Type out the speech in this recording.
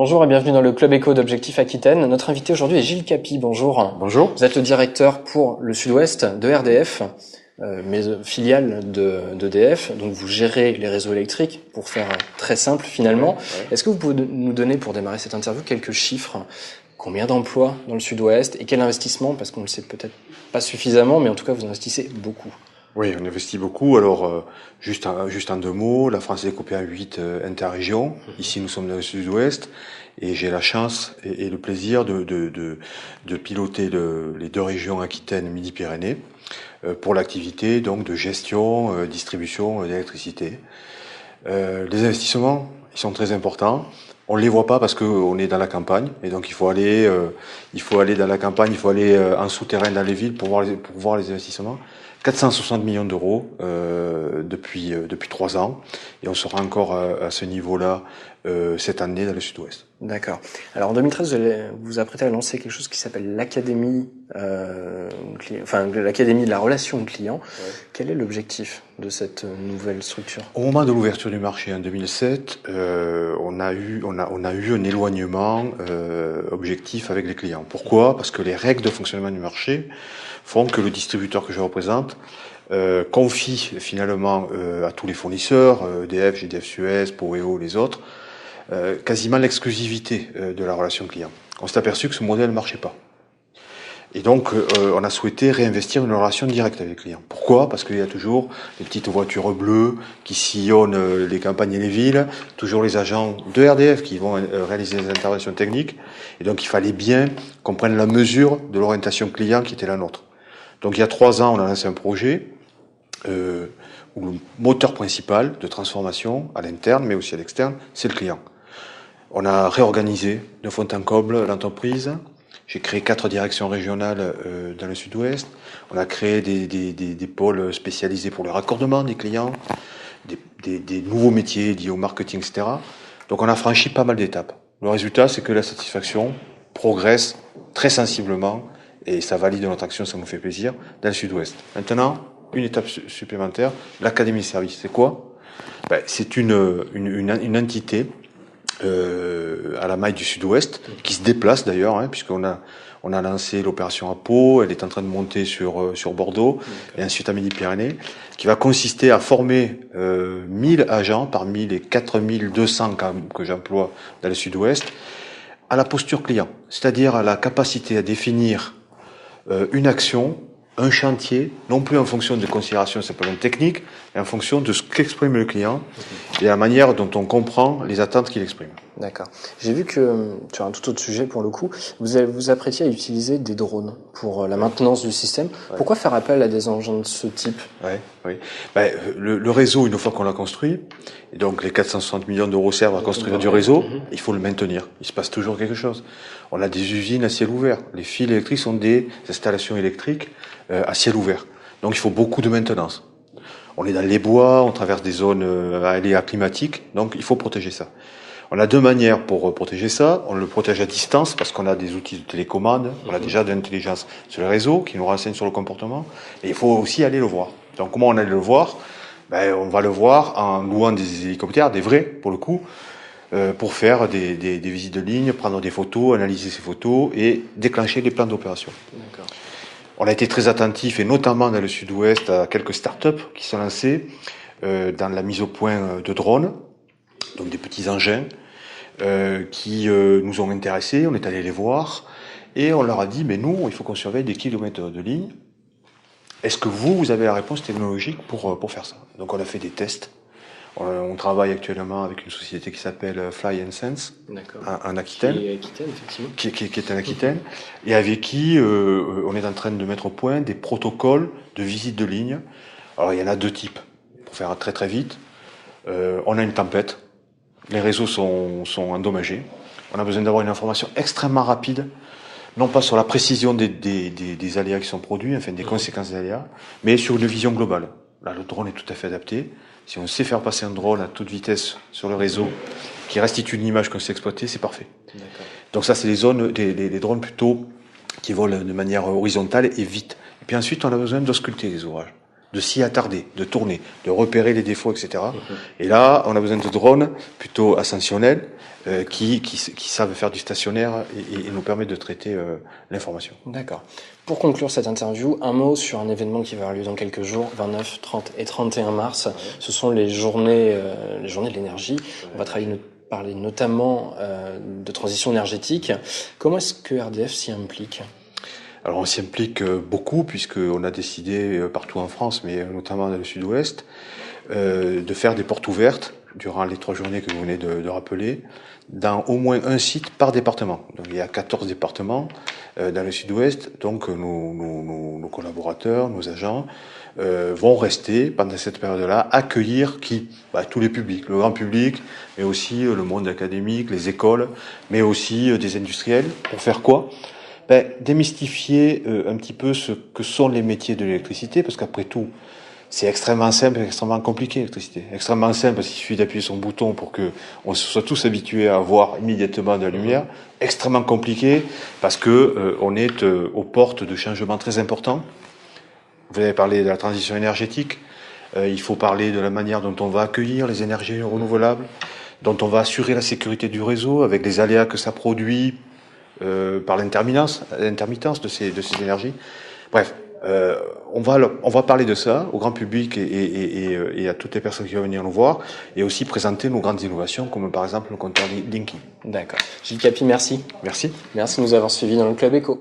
Bonjour et bienvenue dans le Club Éco d'Objectif Aquitaine. Notre invité aujourd'hui est Gilles Capi. Bonjour. Bonjour. Vous êtes le directeur pour le Sud-Ouest de RDF, mais filiale d'EDF. Donc vous gérez les réseaux électriques, pour faire très simple finalement. Ouais. Est-ce que vous pouvez nous donner, pour démarrer cette interview, quelques chiffres? Combien d'emplois dans le Sud-Ouest et quel investissement? Parce qu'on ne le sait peut-être pas suffisamment, mais en tout cas vous investissez beaucoup. Oui, on investit beaucoup. Alors, juste en deux mots, la France est découpée en 8 interrégions. Ici, nous sommes dans le Sud-Ouest, et j'ai la chance et le plaisir de piloter les deux régions Aquitaine et Midi-Pyrénées pour l'activité donc de gestion, distribution d'électricité. Les investissements, ils sont très importants. On ne les voit pas parce qu'on est dans la campagne, et donc il faut aller dans la campagne, il faut aller en souterrain dans les villes pour voir les investissements. 460 millions d'euros depuis 3 ans, et on sera encore à ce niveau-là cette année dans le Sud-Ouest. D'accord. Alors en 2013, vous vous apprêtez à lancer quelque chose qui s'appelle l'Académie, l'Académie de la relation client. Ouais. Quel est l'objectif de cette nouvelle structure? Au moment de l'ouverture du marché en 2007, on a eu un éloignement objectif avec les clients. Pourquoi? Parce que les règles de fonctionnement du marché font que le distributeur que je représente confie finalement à tous les fournisseurs, EDF, GDF Suez, Poweo, les autres, quasiment l'exclusivité de la relation client. On s'est aperçu que ce modèle ne marchait pas. Et donc, on a souhaité réinvestir une relation directe avec les clients. Pourquoi? Parce qu'il y a toujours les petites voitures bleues qui sillonnent les campagnes et les villes, toujours les agents de RDF qui vont réaliser des interventions techniques. Et donc, il fallait bien qu'on prenne la mesure de l'orientation client qui était la nôtre. Donc, il y a 3 ans, on a lancé un projet où le moteur principal de transformation à l'interne, mais aussi à l'externe, c'est le client. On a réorganisé de fond en comble l'entreprise. J'ai créé 4 directions régionales dans le Sud-Ouest. On a créé des pôles spécialisés pour le raccordement des clients, des nouveaux métiers liés au marketing, etc. Donc on a franchi pas mal d'étapes. Le résultat, c'est que la satisfaction progresse très sensiblement, et ça valide notre action, ça nous fait plaisir, dans le Sud-Ouest. Maintenant, une étape supplémentaire, l'Académie de service. C'est quoi? C'est une entité à la maille du Sud-Ouest, qui se déplace d'ailleurs, puisqu'on a lancé l'opération à Pau, elle est en train de monter sur Bordeaux, et ensuite à Midi-Pyrénées, qui va consister à former 1000 agents parmi les 4200 que j'emploie dans le Sud-Ouest, à la posture client, c'est-à-dire à la capacité à définir une action, un chantier, non plus en fonction de considérations simplement techniques, mais en fonction de ce qu'exprime le client et la manière dont on comprend les attentes qu'il exprime. D'accord. J'ai vu que, sur un tout autre sujet pour le coup, vous apprêtiez à utiliser des drones pour la maintenance du système. Ouais. Pourquoi faire appel à des engins de ce type? Oui. Le réseau, une fois qu'on l'a construit, et donc les 460 millions d'euros servent à construire du réseau, il faut le maintenir. Il se passe toujours quelque chose. On a des usines à ciel ouvert. Les fils électriques sont des installations électriques à ciel ouvert. Donc il faut beaucoup de maintenance. On est dans les bois, on traverse des zones à aléas climatiques, donc il faut protéger ça. On a 2 manières pour protéger ça. On le protège à distance parce qu'on a des outils de télécommande, on a déjà de l'intelligence sur le réseau qui nous renseigne sur le comportement. Et il faut aussi aller le voir. Donc comment on allait le voir? On va le voir en louant des hélicoptères, des vrais pour le coup, pour faire des visites de ligne, prendre des photos, analyser ces photos et déclencher les plans d'opération. D'accord. On a été très attentif, et notamment dans le Sud-Ouest, à quelques startups qui sont lancées dans la mise au point de drones, donc des petits engins qui nous ont intéressés. On est allé les voir et on leur a dit, mais nous, il faut qu'on surveille des kilomètres de ligne. Est-ce que vous avez la réponse technologique pour faire ça? Donc on a fait des tests. On travaille actuellement avec une société qui s'appelle Fly & Sense en Aquitaine, qui est en Aquitaine, et avec qui on est en train de mettre au point des protocoles de visite de ligne. Alors il y en a 2 types, pour faire très très vite. On a une tempête, les réseaux sont endommagés, on a besoin d'avoir une information extrêmement rapide, non pas sur la précision des aléas qui sont produits, enfin des conséquences des aléas, mais sur une vision globale. Là, le drone est tout à fait adapté. Si on sait faire passer un drone à toute vitesse sur le réseau qui restitue une image qu'on sait exploiter, c'est parfait. D'accord. Donc ça, c'est des drones plutôt qui volent de manière horizontale et vite. Et puis ensuite, on a besoin d'ausculter les ouvrages. de s'y attarder, de tourner, de repérer les défauts, etc. Et là, on a besoin de drones plutôt ascensionnels qui savent faire du stationnaire et nous permettent de traiter l'information. D'accord. Pour conclure cette interview, un mot sur un événement qui va avoir lieu dans quelques jours, 29, 30 et 31 mars. Ce sont les journées de l'énergie. On va parler notamment de transition énergétique. Comment est-ce que RDF s'y implique ? Alors on s'y implique beaucoup puisqu'on a décidé partout en France, mais notamment dans le sud-ouest, de faire des portes ouvertes durant les 3 journées que vous venez de rappeler, dans au moins un site par département. Donc il y a 14 départements dans le sud-ouest, donc nos collaborateurs, nos agents vont rester pendant cette période-là, accueillir tous les publics, le grand public, mais aussi le monde académique, les écoles, mais aussi des industriels. Pour faire quoi ? Démystifier un petit peu ce que sont les métiers de l'électricité, parce qu'après tout, c'est extrêmement simple et extrêmement compliqué, l'électricité. Extrêmement simple parce qu'il suffit d'appuyer sur un bouton pour que on se soit tous habitués à voir immédiatement de la lumière. Extrêmement compliqué parce que on est aux portes de changements très importants. Vous avez parlé de la transition énergétique. Il faut parler de la manière dont on va accueillir les énergies renouvelables, dont on va assurer la sécurité du réseau avec les aléas que ça produit par l'intermittence de ces énergies. Bref, on va parler de ça au grand public et à toutes les personnes qui vont venir nous voir, et aussi présenter nos grandes innovations, comme par exemple le compteur Linky. D'accord. Gilles Capi, merci. Merci. Merci de nous avoir suivis dans le Club Éco.